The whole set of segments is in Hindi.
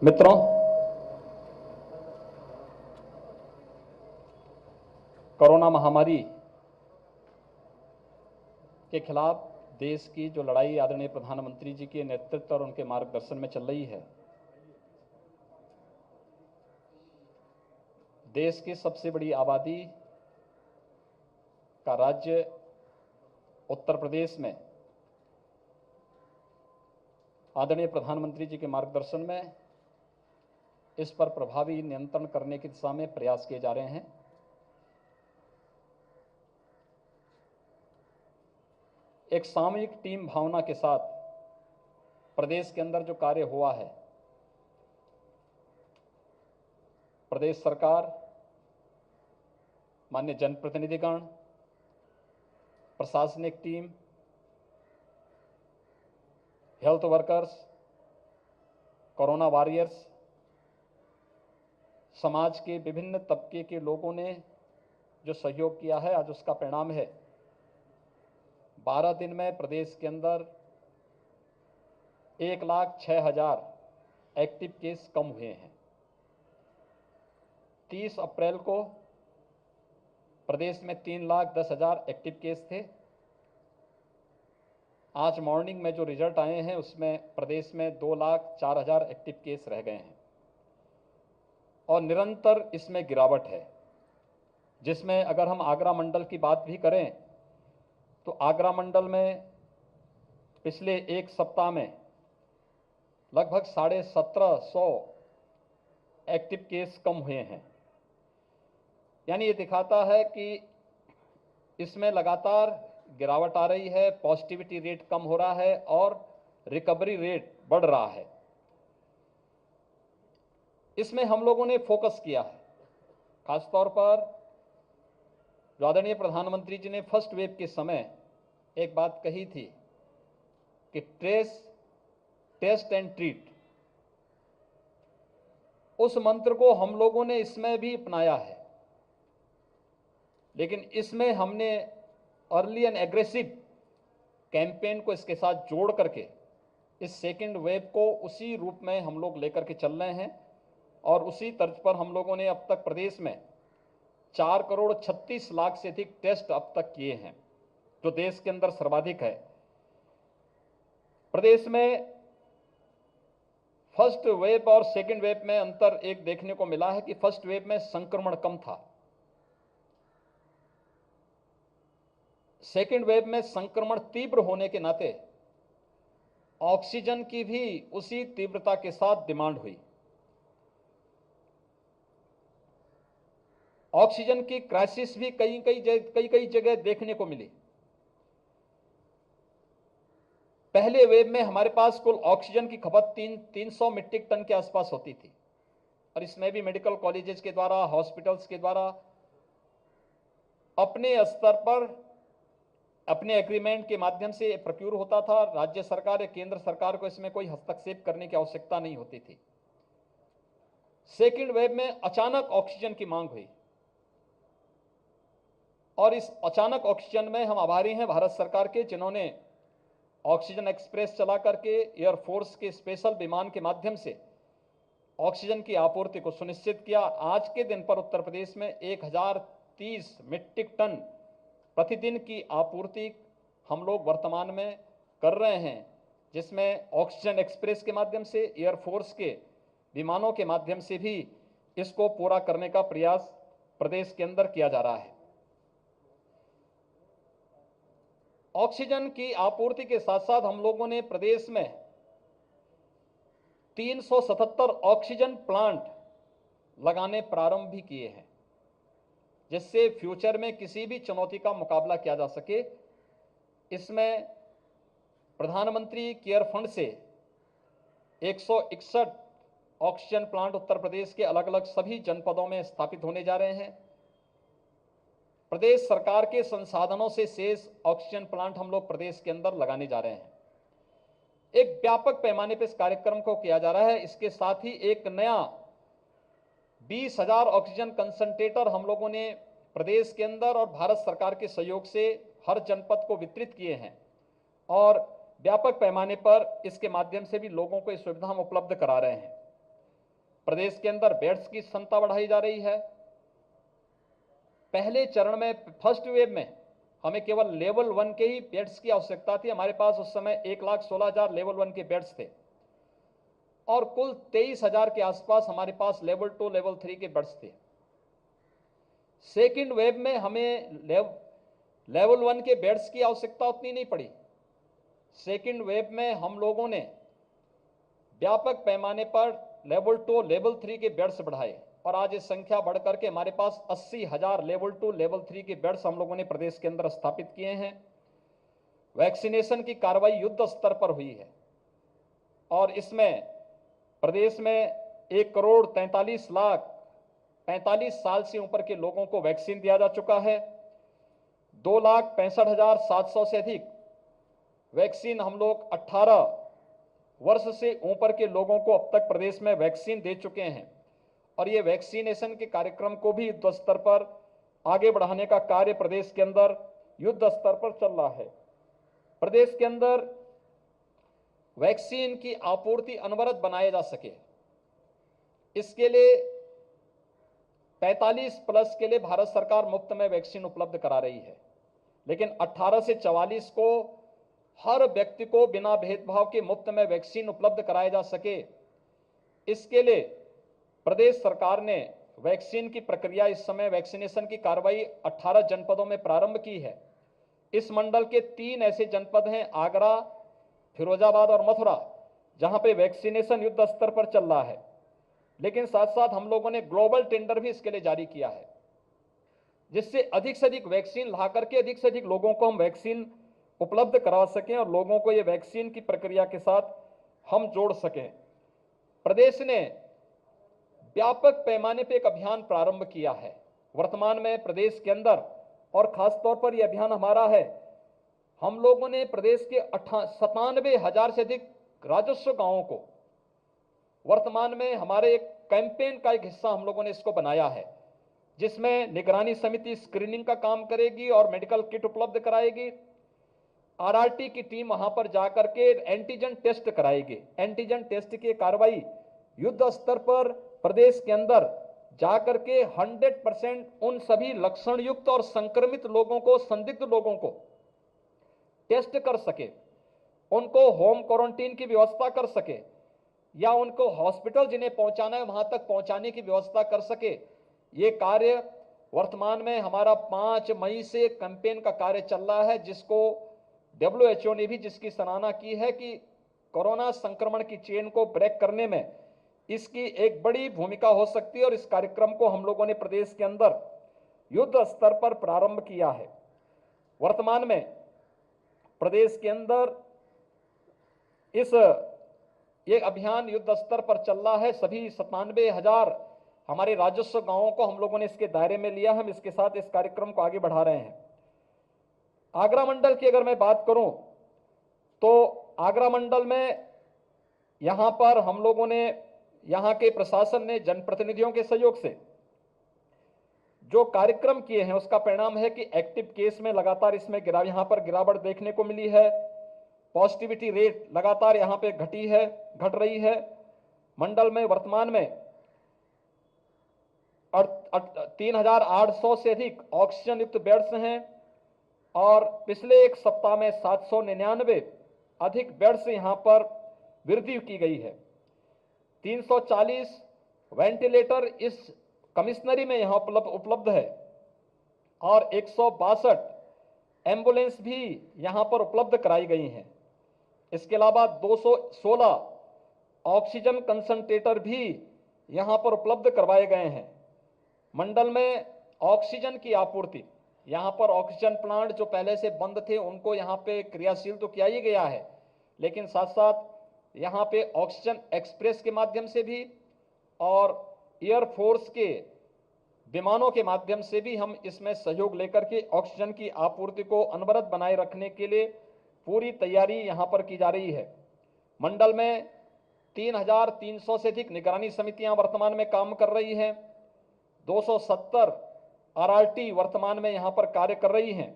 मित्रों, कोरोना महामारी के खिलाफ देश की जो लड़ाई आदरणीय प्रधानमंत्री जी के नेतृत्व और उनके मार्गदर्शन में चल रही है, देश की सबसे बड़ी आबादी का राज्य उत्तर प्रदेश में आदरणीय प्रधानमंत्री जी के मार्गदर्शन में इस पर प्रभावी नियंत्रण करने की दिशा में प्रयास किए जा रहे हैं। एक सामूहिक टीम भावना के साथ प्रदेश के अंदर जो कार्य हुआ है, प्रदेश सरकार, माननीय जनप्रतिनिधिगण, प्रशासनिक team, health workers, corona warriors, समाज के विभिन्न तबके के लोगों ने जो सहयोग किया है, आज उसका परिणाम है 12 दिन में प्रदेश के अंदर 1,06,000 एक्टिव केस कम हुए हैं। 30 अप्रैल को प्रदेश में 3,10,000 एक्टिव केस थे। आज मॉर्निंग में जो रिजल्ट आए हैं उसमें प्रदेश में 2,04,000 एक्टिव केस रह गए हैं और निरंतर इसमें गिरावट है, जिसमें अगर हम आगरा मंडल की बात भी करें तो आगरा मंडल में पिछले एक सप्ताह में लगभग 1,750 एक्टिव केस कम हुए हैं। यानी ये दिखाता है कि इसमें लगातार गिरावट आ रही है, पॉजिटिविटी रेट कम हो रहा है और रिकवरी रेट बढ़ रहा है। इसमें हम लोगों ने फोकस किया है, खासतौर पर जो आदरणीय प्रधानमंत्री जी ने फर्स्ट वेव के समय एक बात कही थी कि ट्रेस, टेस्ट एंड ट्रीट, उस मंत्र को हम लोगों ने इसमें भी अपनाया है। लेकिन इसमें हमने अर्ली एंड एग्रेसिव कैंपेन को इसके साथ जोड़ करके इस सेकेंड वेव को उसी रूप में हम लोग लेकर के चल रहे हैं और उसी तर्ज पर हम लोगों ने अब तक प्रदेश में 4,36,00,000 से अधिक टेस्ट अब तक किए हैं, जो देश के अंदर सर्वाधिक है। प्रदेश में फर्स्ट वेव और सेकेंड वेव में अंतर एक देखने को मिला है कि फर्स्ट वेव में संक्रमण कम था, सेकेंड वेव में संक्रमण तीव्र होने के नाते ऑक्सीजन की भी उसी तीव्रता के साथ डिमांड हुई। ऑक्सीजन की क्राइसिस भी कई जगह देखने को मिली। पहले वेव में हमारे पास कुल ऑक्सीजन की खपत 300 मीट्रिक टन के आसपास होती थी और इसमें भी मेडिकल कॉलेजेस के द्वारा, हॉस्पिटल्स के द्वारा अपने स्तर पर अपने एग्रीमेंट के माध्यम से प्रोक्यूर होता था। राज्य सरकार या केंद्र सरकार को इसमें कोई हस्तक्षेप करने की आवश्यकता नहीं होती थी। सेकेंड वेव में अचानक ऑक्सीजन की मांग हुई और इस अचानक ऑक्सीजन में हम आभारी हैं भारत सरकार के, जिन्होंने ऑक्सीजन एक्सप्रेस चला करके एयरफोर्स के स्पेशल विमान के माध्यम से ऑक्सीजन की आपूर्ति को सुनिश्चित किया। आज के दिन पर उत्तर प्रदेश में 1,030 मीट्रिक टन प्रतिदिन की आपूर्ति हम लोग वर्तमान में कर रहे हैं, जिसमें ऑक्सीजन एक्सप्रेस के माध्यम से, एयरफोर्स के विमानों के माध्यम से भी इसको पूरा करने का प्रयास प्रदेश के अंदर किया जा रहा है। ऑक्सीजन की आपूर्ति के साथ साथ हम लोगों ने प्रदेश में 377 ऑक्सीजन प्लांट लगाने प्रारंभ भी किए हैं, जिससे फ्यूचर में किसी भी चुनौती का मुकाबला किया जा सके। इसमें प्रधानमंत्री केयर फंड से 161 ऑक्सीजन प्लांट उत्तर प्रदेश के अलग अलग सभी जनपदों में स्थापित होने जा रहे हैं। प्रदेश सरकार के संसाधनों से शेष ऑक्सीजन प्लांट हम लोग प्रदेश के अंदर लगाने जा रहे हैं। एक व्यापक पैमाने पर इस कार्यक्रम को किया जा रहा है। इसके साथ ही एक नया 20,000 ऑक्सीजन कंसंट्रेटर हम लोगों ने प्रदेश के अंदर और भारत सरकार के सहयोग से हर जनपद को वितरित किए हैं और व्यापक पैमाने पर इसके माध्यम से भी लोगों को इस सुविधा हम उपलब्ध करा रहे हैं। प्रदेश के अंदर बेड्स की क्षमता बढ़ाई जा रही है। पहले चरण में, फर्स्ट वेव में हमें केवल लेवल 1 के ही बेड्स की आवश्यकता थी। हमारे पास उस समय 1,16,000 लेवल 1 के बेड्स थे और कुल 23,000 के आसपास हमारे पास लेवल 2, लेवल 3 के बेड्स थे। सेकेंड वेव में हमें लेवल 1 के बेड्स की आवश्यकता उतनी नहीं पड़ी। सेकेंड वेव में हम लोगों ने व्यापक पैमाने पर लेवल 2, लेवल 3 के बेड्स बढ़ाए और आज ये संख्या बढ़कर के हमारे पास 80,000 लेवल 2, लेवल 3 के बेड्स हम लोगों ने प्रदेश के अंदर स्थापित किए हैं। वैक्सीनेशन की कार्रवाई युद्ध स्तर पर हुई है और इसमें प्रदेश में 1,43,45 साल से ऊपर के लोगों को वैक्सीन दिया जा चुका है। 2,65,700 से अधिक वैक्सीन हम लोग 18 वर्ष से ऊपर के लोगों को अब तक प्रदेश में वैक्सीन दे चुके हैं और ये वैक्सीनेशन के कार्यक्रम को भी युद्ध स्तर पर आगे बढ़ाने का कार्य प्रदेश के अंदर युद्ध स्तर पर चल रहा है। प्रदेश के अंदर वैक्सीन की आपूर्ति अनवरत बनाए जा सके, इसके लिए 45 प्लस के लिए भारत सरकार मुफ्त में वैक्सीन उपलब्ध करा रही है, लेकिन 18 से 44 को हर व्यक्ति को बिना भेदभाव के मुफ्त में वैक्सीन उपलब्ध कराया जा सके, इसके लिए प्रदेश सरकार ने वैक्सीन की प्रक्रिया, इस समय वैक्सीनेशन की कार्रवाई 18 जनपदों में प्रारंभ की है। इस मंडल के 3 ऐसे जनपद हैं, आगरा, फिरोजाबाद और मथुरा, जहां पे वैक्सीनेशन युद्ध स्तर पर चल रहा है। लेकिन साथ साथ हम लोगों ने ग्लोबल टेंडर भी इसके लिए जारी किया है, जिससे अधिक से अधिक वैक्सीन ला करके अधिक से अधिक लोगों को हम वैक्सीन उपलब्ध करा सकें और लोगों को ये वैक्सीन की प्रक्रिया के साथ हम जोड़ सकें। प्रदेश ने व्यापक पैमाने पर एक अभियान प्रारंभ किया है। वर्तमान में प्रदेश के अंदर और खासतौर पर यह अभियान हमारा है, हम लोगों ने प्रदेश के 97,000 से अधिक राजस्व गांवों को वर्तमान में हमारे एक कैंपेन का एक हिस्सा हम लोगों ने इसको बनाया है, जिसमें निगरानी समिति स्क्रीनिंग का काम करेगी और मेडिकल किट उपलब्ध कराएगी। आरआरटी की टीम वहां पर जाकर के एंटीजन टेस्ट कराएगी। एंटीजन टेस्ट की कार्रवाई युद्ध स्तर पर प्रदेश के अंदर जाकर के 100% उन सभी लक्षण युक्त और संक्रमित लोगों को, संदिग्ध लोगों को टेस्ट कर सके, उनको होम क्वारंटीन की व्यवस्था कर सके या उनको हॉस्पिटल जिन्हें पहुंचाना है वहां तक पहुंचाने की व्यवस्था कर सके। ये कार्य वर्तमान में हमारा 5 मई से कैंपेन का कार्य चल रहा है, जिसको WHO ने भी जिसकी सराहना की है कि कोरोना संक्रमण की चेन को ब्रेक करने में इसकी एक बड़ी भूमिका हो सकती है और इस कार्यक्रम को हम लोगों ने प्रदेश के अंदर युद्ध स्तर पर प्रारंभ किया है। वर्तमान में प्रदेश के अंदर ये अभियान युद्ध स्तर पर चल रहा है। सभी 97,000 हमारे राजस्व गांवों को हम लोगों ने इसके दायरे में लिया। हम इसके साथ इस कार्यक्रम को आगे बढ़ा रहे हैं। आगरा मंडल की अगर मैं बात करूं तो आगरा मंडल में यहां पर हम लोगों ने, यहां के प्रशासन ने जनप्रतिनिधियों के सहयोग से जो कार्यक्रम किए हैं उसका परिणाम है कि एक्टिव केस में लगातार इसमें यहां पर गिरावट देखने को मिली है। पॉजिटिविटी रेट लगातार यहां पे घट रही है। मंडल में वर्तमान में 3,800 से अधिक ऑक्सीजन युक्त बेड्स हैं और पिछले एक सप्ताह में 799 अधिक बेड्स यहां पर वृद्धि की गई है। 340 वेंटिलेटर इस कमिश्नरी में यहां उपलब्ध है और 162 एम्बुलेंस भी यहां पर उपलब्ध कराई गई हैं। इसके अलावा 216 ऑक्सीजन कंसंट्रेटर भी यहां पर उपलब्ध करवाए गए हैं। मंडल में ऑक्सीजन की आपूर्ति, यहां पर ऑक्सीजन प्लांट जो पहले से बंद थे उनको यहां पे क्रियाशील तो किया ही गया है, लेकिन साथ साथ यहां पे ऑक्सीजन एक्सप्रेस के माध्यम से भी और एयरफोर्स के विमानों के माध्यम से भी हम इसमें सहयोग लेकर के ऑक्सीजन की आपूर्ति को अनवरत बनाए रखने के लिए पूरी तैयारी यहां पर की जा रही है। मंडल में 3,300 से अधिक निगरानी समितियां वर्तमान में काम कर रही हैं। 270 आरआरटी वर्तमान में यहां पर कार्य कर रही हैं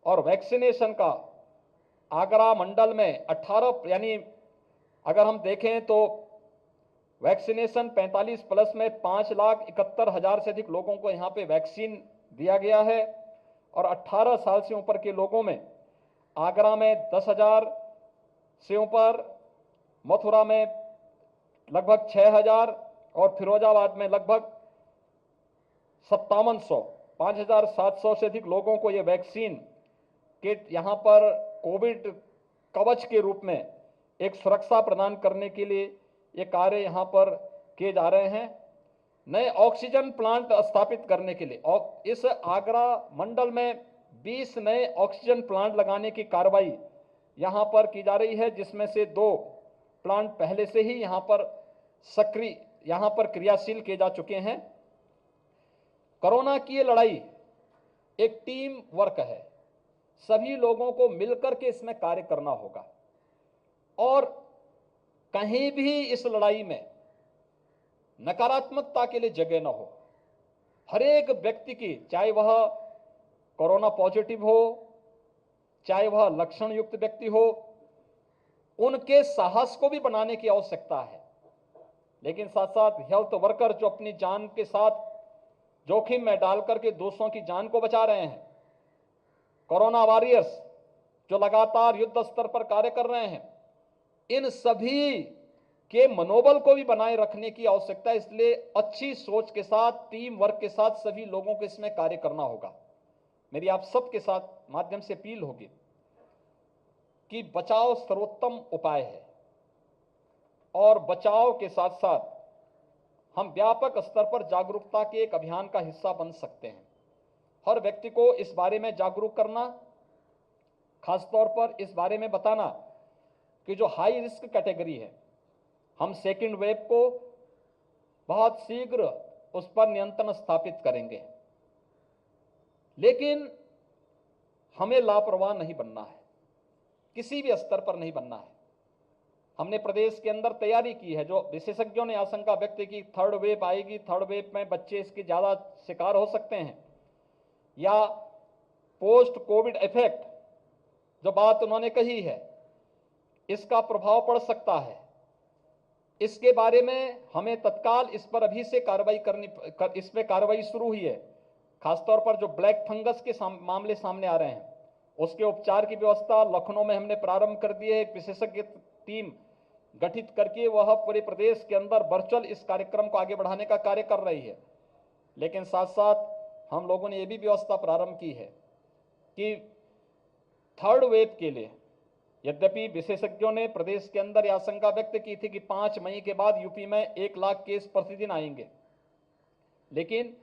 और वैक्सीनेशन का आगरा मंडल में 18, यानी अगर हम देखें तो वैक्सीनेशन 45+ में 5,71,000 से अधिक लोगों को यहाँ पे वैक्सीन दिया गया है और 18 साल से ऊपर के लोगों में आगरा में 10,000 से ऊपर, मथुरा में लगभग 6,000 और फिरोजाबाद में लगभग 5700, 5,700 से अधिक लोगों को ये वैक्सीन के यहाँ पर कोविड कवच के रूप में एक सुरक्षा प्रदान करने के लिए ये कार्य यहाँ पर किए जा रहे हैं। नए ऑक्सीजन प्लांट स्थापित करने के लिए और इस आगरा मंडल में 20 नए ऑक्सीजन प्लांट लगाने की कार्रवाई यहाँ पर की जा रही है, जिसमें से 2 प्लांट पहले से ही यहाँ पर क्रियाशील किए जा चुके हैं। कोरोना की ये लड़ाई एक टीम वर्क है, सभी लोगों को मिलकर के इसमें कार्य करना होगा और कहीं भी इस लड़ाई में नकारात्मकता के लिए जगह न हो। हर एक व्यक्ति की, चाहे वह कोरोना पॉजिटिव हो, चाहे वह लक्षण युक्त व्यक्ति हो, उनके साहस को भी बनाने की आवश्यकता है। लेकिन साथ साथ हेल्थ वर्कर जो अपनी जान के साथ जोखिम में डाल करके दूसरों की जान को बचा रहे हैं, कोरोना वॉरियर्स जो लगातार युद्ध स्तर पर कार्य कर रहे हैं, इन सभी के मनोबल को भी बनाए रखने की आवश्यकता है। इसलिए अच्छी सोच के साथ, टीम वर्क के साथ सभी लोगों को इसमें कार्य करना होगा। मेरी आप सबके साथ माध्यम से अपील होगी कि बचाव सर्वोत्तम उपाय है और बचाव के साथ साथ हम व्यापक स्तर पर जागरूकता के एक अभियान का हिस्सा बन सकते हैं। हर व्यक्ति को इस बारे में जागरूक करना, खासतौर पर इस बारे में बताना कि जो हाई रिस्क कैटेगरी है, हम सेकेंड वेव को बहुत शीघ्र उस पर नियंत्रण स्थापित करेंगे, लेकिन हमें लापरवाह नहीं बनना है, किसी भी स्तर पर नहीं बनना है। हमने प्रदेश के अंदर तैयारी की है। जो विशेषज्ञों ने आशंका व्यक्त की थर्ड वेव आएगी, थर्ड वेव में बच्चे इसके ज्यादा शिकार हो सकते हैं या पोस्ट कोविड इफेक्ट, जो बात उन्होंने कही है, इसका प्रभाव पड़ सकता है। इसके बारे में हमें तत्काल इस पर अभी से इस पर कार्रवाई शुरू हुई है। खासतौर पर जो ब्लैक फंगस के मामले सामने आ रहे हैं, उसके उपचार की व्यवस्था लखनऊ में हमने प्रारंभ कर दी है। एक विशेषज्ञ टीम गठित करके वह पूरे प्रदेश के अंदर वर्चुअल इस कार्यक्रम को आगे बढ़ाने का कार्य कर रही है। लेकिन साथ साथ हम लोगों ने यह भी व्यवस्था प्रारंभ की है कि थर्ड वेव के लिए, यद्यपि विशेषज्ञों ने प्रदेश के अंदर यह आशंका व्यक्त की थी कि 5 मई के बाद यूपी में 1 लाख केस प्रतिदिन आएंगे, लेकिन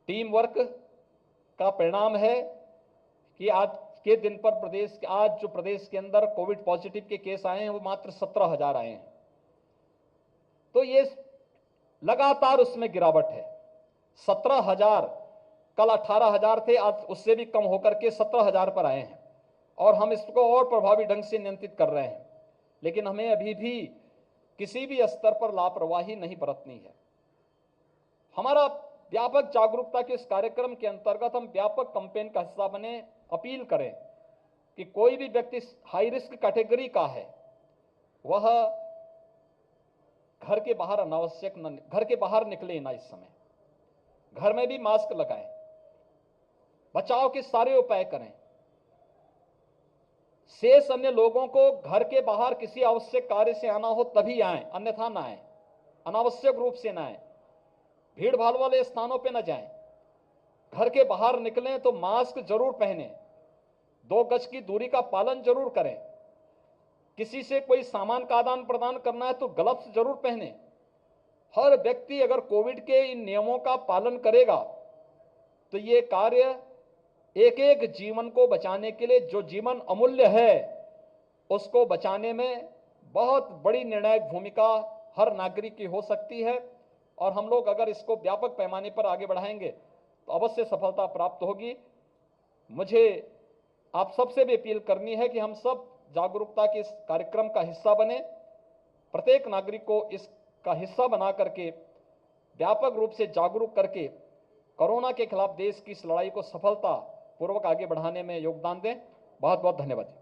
टीम वर्क का परिणाम है कि आज के दिन पर आज जो प्रदेश के अंदर कोविड पॉजिटिव के केस आए हैं वो मात्र 17,000 आए हैं। तो ये लगातार उसमें गिरावट है। 17,000, कल 18,000 थे, आज उससे भी कम होकर के 17,000 पर आए हैं और हम इसको और प्रभावी ढंग से नियंत्रित कर रहे हैं। लेकिन हमें अभी भी किसी भी स्तर पर लापरवाही नहीं बरतनी है। हमारा व्यापक जागरूकता के इस कार्यक्रम के अंतर्गत हम व्यापक कैंपेन का हिस्सा बने, अपील करें कि कोई भी व्यक्ति हाई रिस्क कैटेगरी का है, वह घर के बाहर निकले ना। इस समय घर में भी मास्क लगाएं, बचाव के सारे उपाय करें। शेष अन्य लोगों को घर के बाहर किसी आवश्यक कार्य से आना हो तभी आएं, अन्यथा ना आएं, अनावश्यक रूप से ना आएं, भीड़ भाड़ वाले स्थानों पे न जाएं। घर के बाहर निकलें तो मास्क जरूर पहनें, 2 गज की दूरी का पालन जरूर करें। किसी से कोई सामान का आदान प्रदान करना है तो ग्लव्स जरूर पहने। हर व्यक्ति अगर कोविड के इन नियमों का पालन करेगा तो ये कार्य एक एक जीवन को बचाने के लिए, जो जीवन अमूल्य है उसको बचाने में बहुत बड़ी निर्णायक भूमिका हर नागरिक की हो सकती है। और हम लोग अगर इसको व्यापक पैमाने पर आगे बढ़ाएंगे तो अवश्य सफलता प्राप्त होगी। मुझे आप सबसे भी अपील करनी है कि हम सब जागरूकता के इस कार्यक्रम का हिस्सा बने, प्रत्येक नागरिक को इसका हिस्सा बना करके व्यापक रूप से जागरूक करके कोरोना के खिलाफ देश की इस लड़ाई को सफलता पूर्वक आगे बढ़ाने में योगदान दें। बहुत बहुत धन्यवाद।